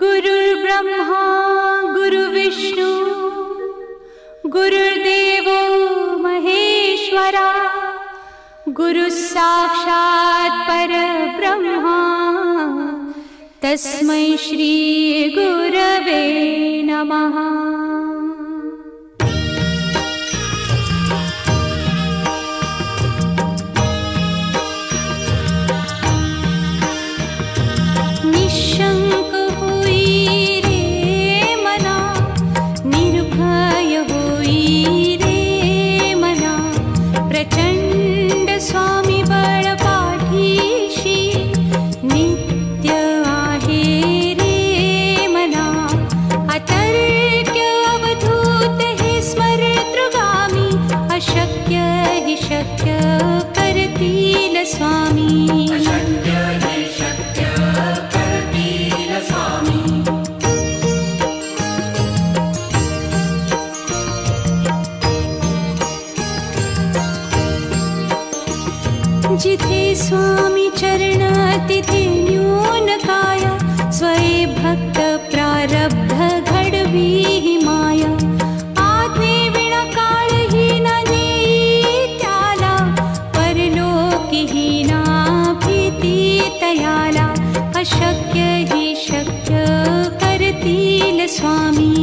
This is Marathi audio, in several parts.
गुरुर्ब्रह्मा गुरुर्विष्णु गुरुर्देवो महेश्वरा गुरुः साक्षात् परब्रह्मा तस्मै श्री गुरवे नमः। निशंक होई रे मना, निर्भय होई रे मना, प्रचंड स्वामी बळ पाठीशी नित्य आहे रे मना। अतर्क्य अवधूत हे स्मरतृगामी, अशक्य हि शक्य करतील स्वामी। जिथे स्वामी चरण तिथे न्यून काया, स्वये भक्त प्रारब्ध घडवी ही माया। आज्ञे विना काळही न नेई त्याला, परलोकी ही ना भीती तयाला। अशक्य ही शक्य करतील स्वामी।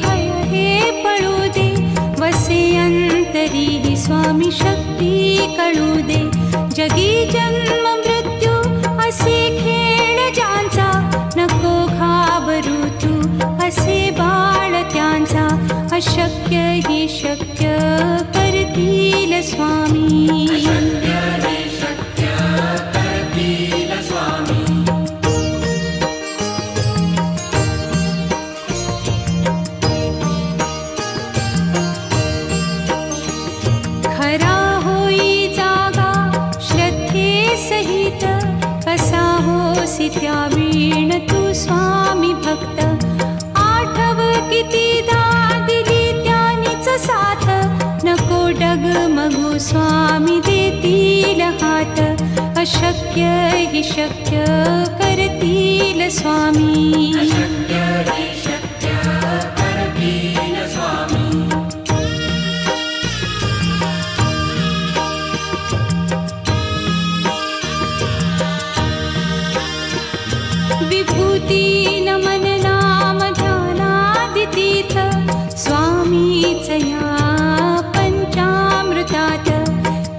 भय हे पळू दे, वसे अंतरी ही स्वामी शक्ती कळू दे। जगी जन्म मृत्यू असे खेळ ज्यांचा, नको घाबरू तू असे बाळ त्यांचा। अशक्य ही शक्य करतील स्वामी। खरा होई जागा श्रद्धे सहित, कसा होसी त्या वीण तू स्वामी भक्त। आठव कितीदा दिली त्यानीच साथ, नको डगमगू स्वामी देतील हात। अशक्य हि शक्य करतील स्वामी। विभूती नमन नाम ध्यानादितीर्थ, स्वामीच या पंचामृतात।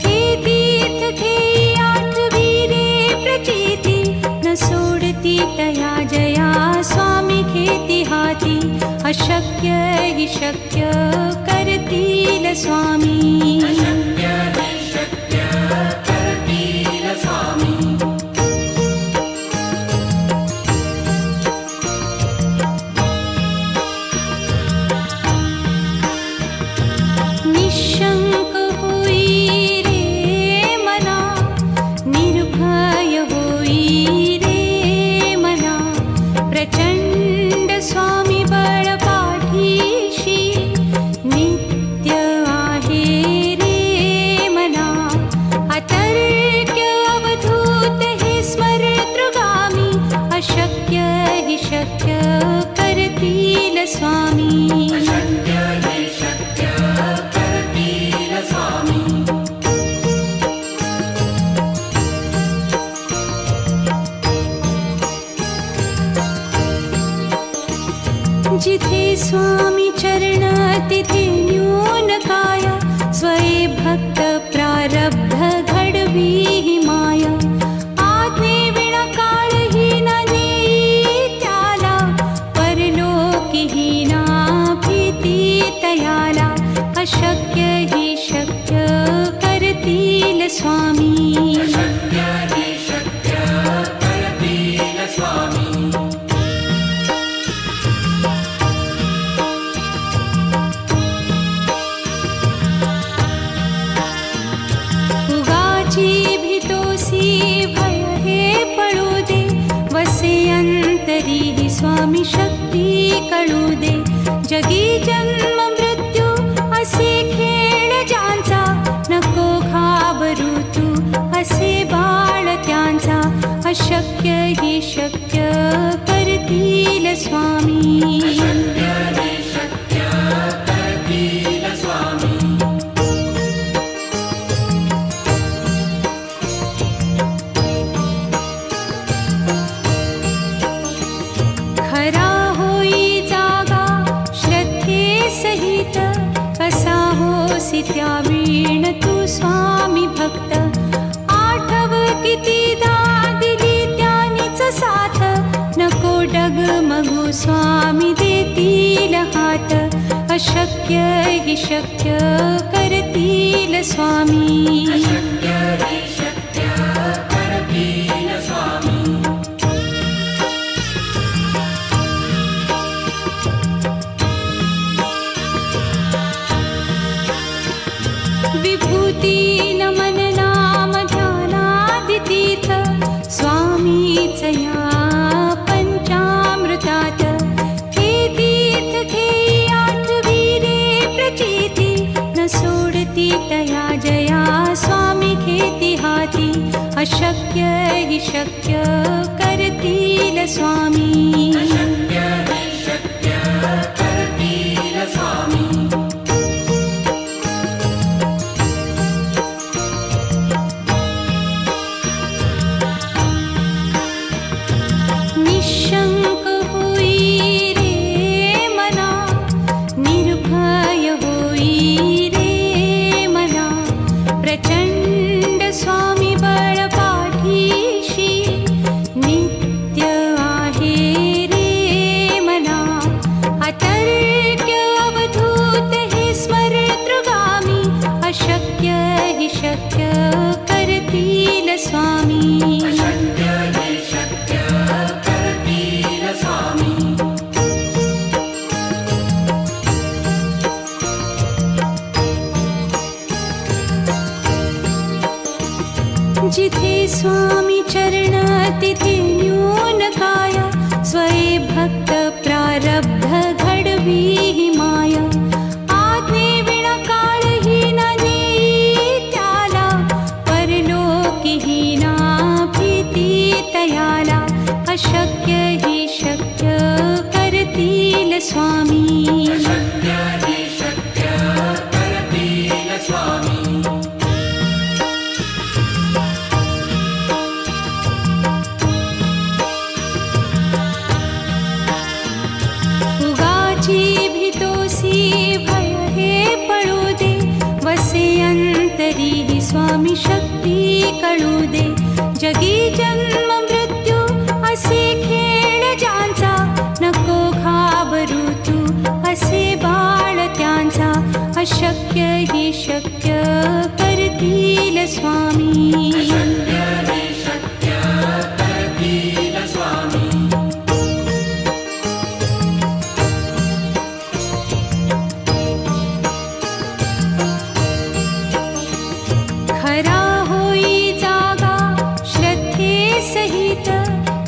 हे तीर्थ घेई आठवी रे प्रचिती, न सोडती तया जया स्वामी घेती हाती। अशक्य हि शक्य करतील स्वामी। निशंक होई रे मना, निर्भय होई रे मना, प्रचंड स्वामी बळ पाठीशी नित्य आहे रे मना। अतर्क्य अवधूत हे स्मरतृगामी, अशक्य हि शक्य करतील स्वामी। जिथे स्वामी चरण तिथे न्यून काया, स्वये भक्त प्रारब्ध घडवी ही माया। आज्ञे विना काळही न नेई त्याला, परलोकी ही ना भीती तयाला। अशक्य ही शक्य करतील स्वामी। भय हे पळू दे, वसे अंत तरीही स्वामी शक्ती कळू दे. जगी जन्म मृत्यू असे खेळ ज्यांचा, नको घाबरू तू असे बाळ त्यांचा. अशक्य ही शक्य करतील स्वामी. खरा होई जागा श्रद्धे सहित, कसा होसी त्या वीण तू स्वामी भक्त. आठव कितीदा दिली त्यानीच साथ, नको डगमगू स्वामी देतील हात. अशक्य ही शक्य करतील स्वामी. विभूती नमन नाम ध्यानादितीर्थ, स्वामीच या पंचामृतात. हे तीर्थ घेई आठवी रे प्रचिती, न सोडती तया जया स्वामी घेती हाती. अशक्य ही शक्य करतील स्वामी. निशंक होई रे मना, निर्भय होई रे मना. प्रचंड स्वामी बळ पाठीशी, नित्य आहे रे मना. अतर्क्य अवधूत हे स्मरतृगामी, अशक्य ही शक्य करतील स्वामी. जिथे स्वामी चरण तिथे न्यून काया, स्वये भक्त प्रारब्ध घडवी ही माया. आज्ञे विना काळही न नेई त्याला, परलोकी ही ना भीती तयाला. अशक्य ही शक्य करतील स्वामी. भीतोसी भय हे पळू दे, वसे अंतरी ही स्वामी शक्ती कळू दे. जगी जन्म मृत्यू असे खेळ ज्यांचा, नको घाबरू तू असे बाळ त्यांचा. अशक्य ही शक्य करतील स्वामी. खरा होई जागा श्रद्धे सहित,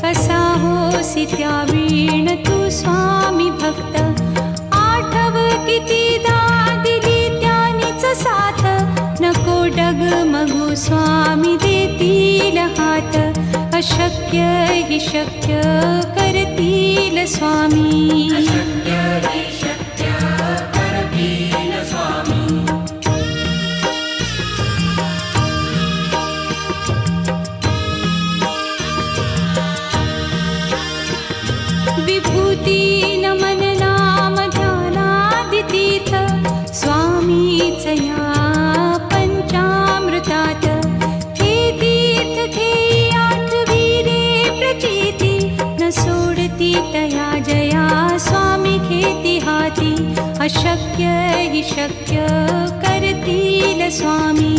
कसा होसी त्या वीण तू स्वामी भक्त. आठव कितीदा दिली त्यानीच साथ, नको डगमगू स्वामी देतील हात. अशक्य ही शक्य करतील स्वामी. विभूती नमन नाम ध्यानादितीर्थ, स्वामीच या पंचामृतात. हे तीर्थ घेई आठवी रे प्रचिती, न सोडती तया जया स्वामी घेती हाती. अशक्य ही शक्य करतील स्वामी.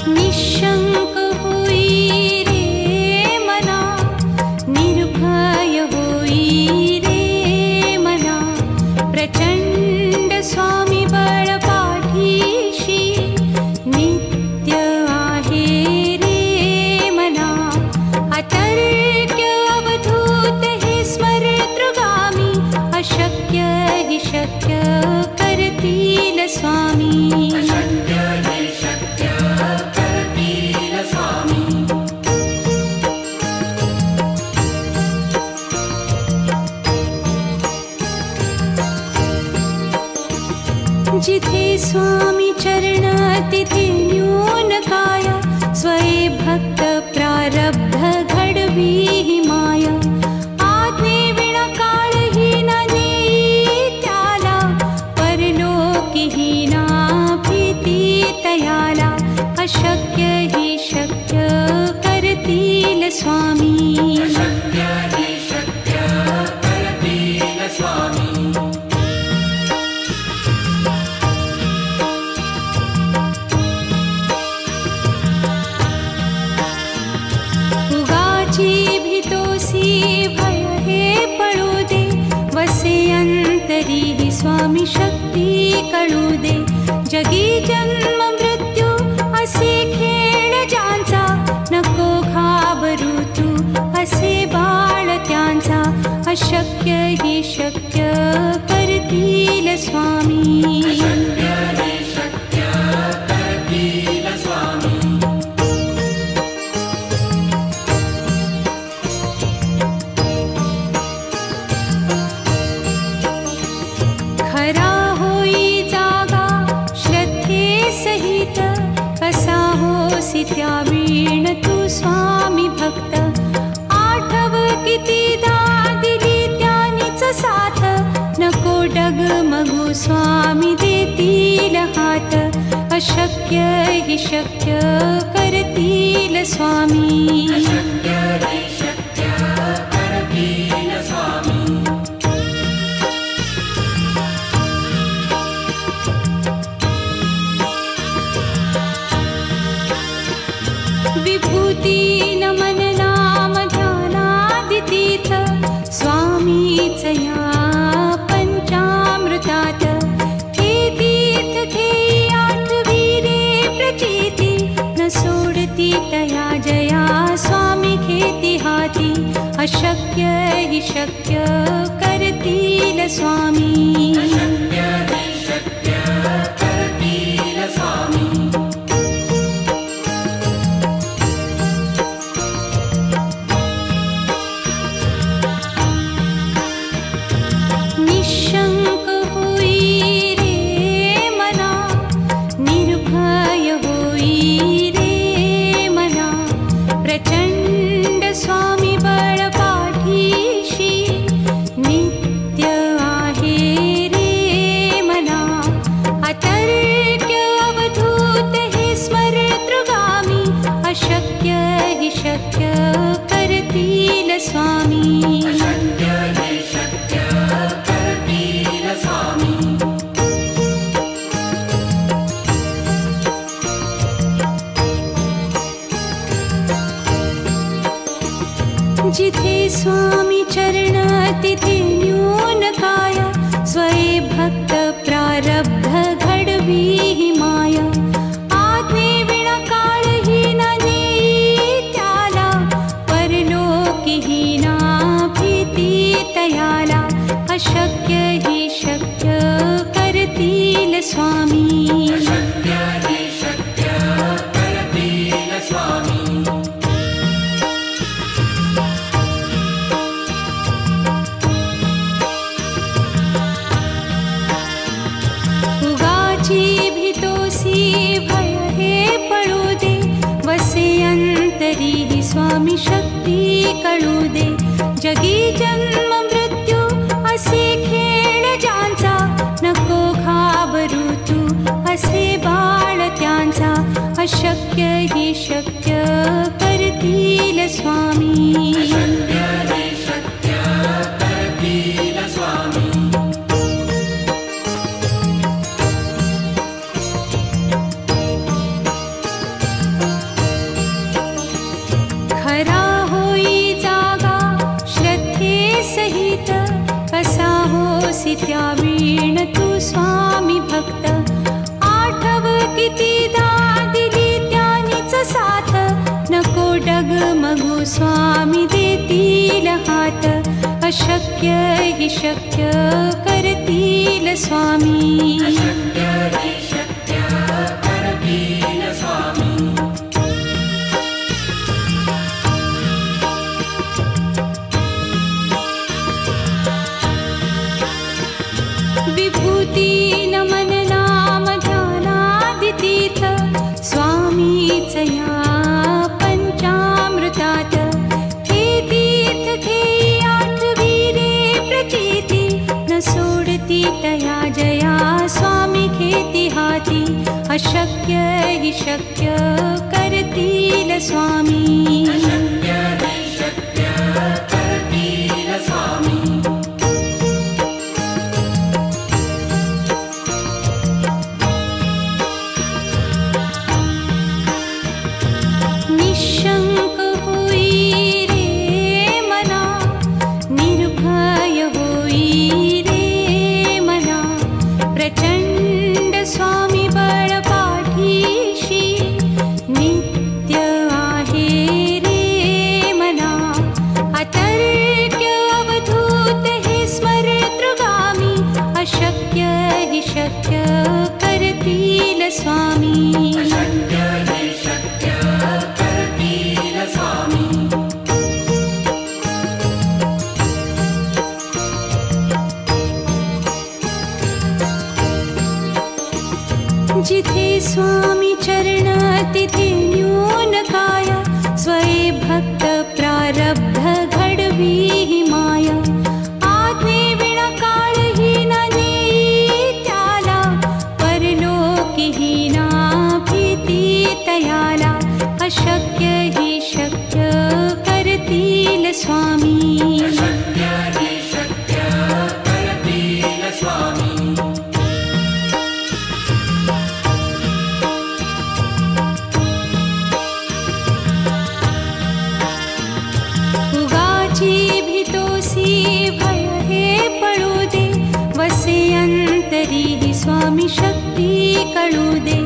निशंक होई रे मना, निर्भय होई रे शक्य करतील स्वामी. अशक्य हे शक्य करतील स्वामी. जिथे स्वामी चरण तिथे न्यून काय. स्वये भक्त प्रारब्ध घडवी माया. आज्ञे विना काळही न नेई त्याला. परलोकीही ना भीती तयाला. अशक्य ही शक्य करतील स्वामी. अशक्य हे शक्य करतील स्वामी. भय हे पळू दे. वसे अंतरी ही स्वामी शक्ती कळू दे. जगी जन्म मृत्यू असे खेळ ज्यांचा. नको घाबरू तू असे बाळ त्यांचा. अशक्य ही शक्य करतील स्वामी. अशक्य हे शक्य करतील स्वामी. खरा होई जागा श्रद्धे सहित. कसा होसी त्या वीण तू स्वामी भक्त. आठव कितीदा दिली त्यानीच साथ. नको डगमगू स्वामी देतील हात. अशक्य ही शक्य करतील स्वामी. अशक्य हे शक्य करतील स्वामी. विभूती नमन नाम ध्यानादितीर्थ. स्वामीच या पंचामृतात. हे तीर्थ घेई आठवी रे प्रचिती. न सोडती तया जया स्वामी घेती हाती. अशक्य ही शक्य करतील स्वामी. अशक्य हे शक्य करतील स्वामी. निशंक होई रे मना. निर्भय होई रे मना. प्रचंड स्वामी बळ पाठीशी. नित्य आहे रे मना. अतर्क्य अवधूत हे स्मरतृगामी. अशक्य ही शक्य करतील स्वामी. अशक्य हे शक्य करतील स्वामी. जिथे स्वामी चरण तिथे न्यून काय. स्वये भक्त प्रारब्ध घडवी माया. आज्ञे विना काळही न नेई त्याला. परलोकीही ना भीती तयाला. अशक्य ही शक्य करतील स्वामी. अशक्य हे शक्य करतील स्वामी. उगाची भीतोसी भय हे पळू दे. वसे अंतरी ही स्वामी शक्ती कळू दे. जगी जन्म मृत्यू असे खेळ ज्यांचा. नको घाबरू तू असे बाळ त्यांचा. अशक्य ही शक्य करतील स्वामी. अशक्य हे शक्य करतील स्वामी. खरा होई जागा श्रद्धे सहित. कसा होसी त्या वीण तू स्वामी भक्त. आठव कितीदा दिली त्यानीच साथ. नको डगमगू स्वामी देतील हात. अशक्य अशक्य हि शक्य करतील स्वामी. विभूती नमन नाम ध्यानादितीर्थ स्वामीच या पंचामृतात. हे तीर्थ घेई आठवीरे प्रचिती न सोडती तया जया स्वामी घेती हाती. अशक्य हि शक्य करतील स्वामी. निशंक होई रे मना, निर्भय होई रे मना. प्रचंड स्वामी बळ पाठीशी नित्य आहे रे मना. अतर्क्य अवधूत हे स्मरतृगामी. अशक्य हि शक्य करतील स्वामी. जिथे स्वामी चरण तिथे न्यून काय. स्वये भक्त प्रारब्ध घडवी ही माया. आज्ञे विना काळही न नेई त्याला. परलोकीही ना भीती तयाला. अशक्य हि शक्य करतील स्वामी. स्वामी शक्ती कळू दे.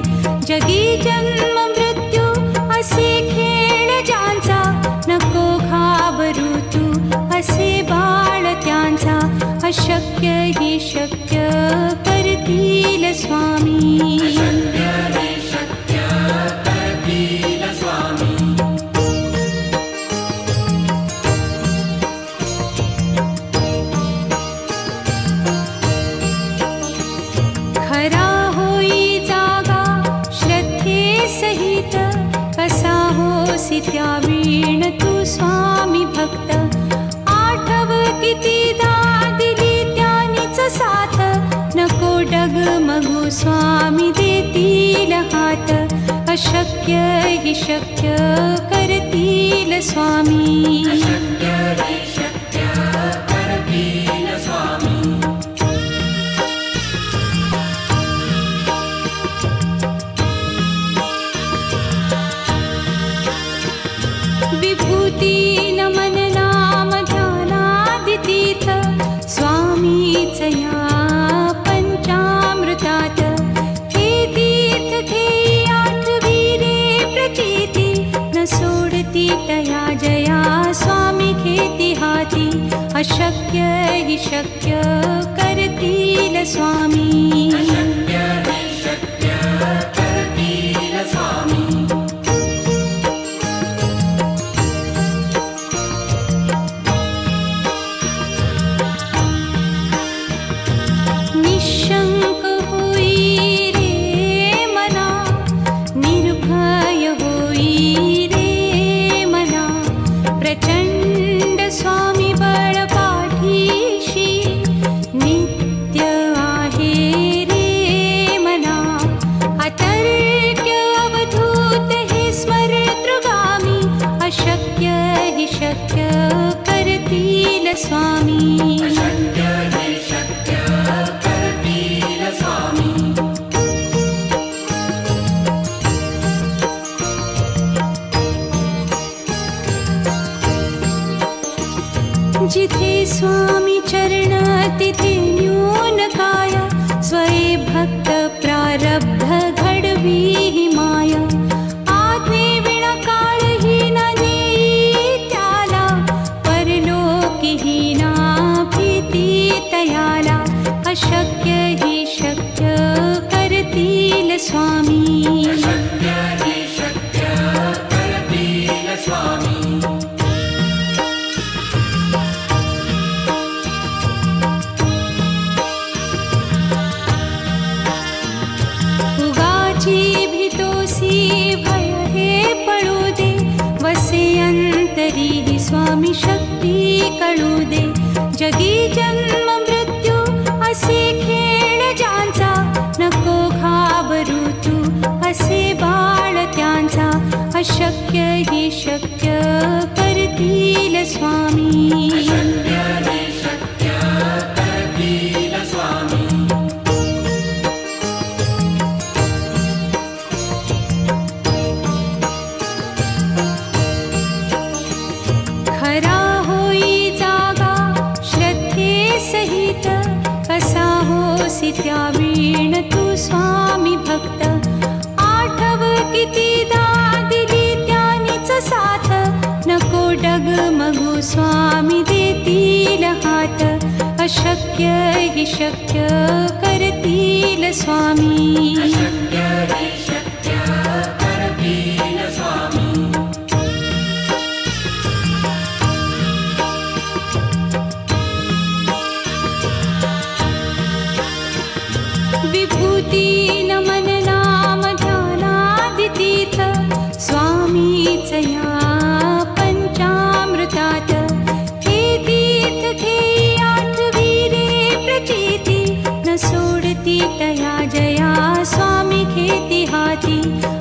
जगी जन्म मृत्यू असे खेळ ज्यांचा. नको घाबरू तू असे बाळ त्यांचा. अशक्य हि शक्य करतील स्वामी. खरा होई जागा श्रद्धे सहित. कसा होसी त्या वीण तू स्वामी भक्त. आठव कितीदा दिली त्यानीच साथ. नको डगमगू स्वामी देतील हात. अशक्य हि शक्य करतील स्वामी. विभूती नमन नाम ध्यानादितीर्थ स्वामीच या पंचामृतात. हे तीर्थ घेई आठवीरे प्रचिती न सोडती तया जया स्वामी घेती हाती. अशक्य हि शक्य करतील स्वामी. निशंक होई रे मना, निर्भय होई रे मना. प्रचंड स्वामी बळ पाठीशी नित्य आहे रे मना. अतर्क्य अवधूत हे स्मरतृगामी. अशक्य हि शक्य करतील स्वामी. जिथे स्वामी चरण तिथे न्यून काय. स्वये भक्त प्रारब्ध घडवी ही माया. आज्ञे विना काळही न नेई त्याला. परलोकीही ना अशक्य हि शक्य करतील स्वामी. अशक्य हि शक्य करतील स्वामी. उगाची भीतोसी भय हे पळू दे, वसे अंतरी हि स्वामी शक्ती कळू दे. जगी जन्म मृत्यू असे खेळ ज्यांचा, नको घाबरू तू असे बाळ त्यांचा. अशक्य हि शक्य करतील स्वामी. अशक्य हि शक्य करतील स्वामी. खरा होई जागा श्रद्धे सहित, कसा होसी त्या वीण तू स्वामी भक्त. आठव कितीदा दिली त्यानीच साथ, नको डगमगू स्वामी देतील हात. अशक्य हि शक्य करतील स्वामी. अशक्य हि शक्य करतील स्वामी. विभूती नमन नाम ध्यानादितीर्थ, स्वामीच या पंचामृतात. हे तीर्थ घेई आठविरे प्रचिती, न सोडती तया जया स्वामी घेती हाती.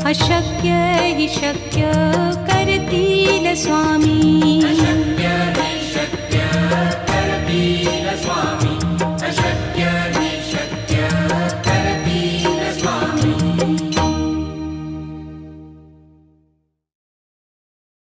अशक्य हि शक्य करतील स्वामी. अशक्य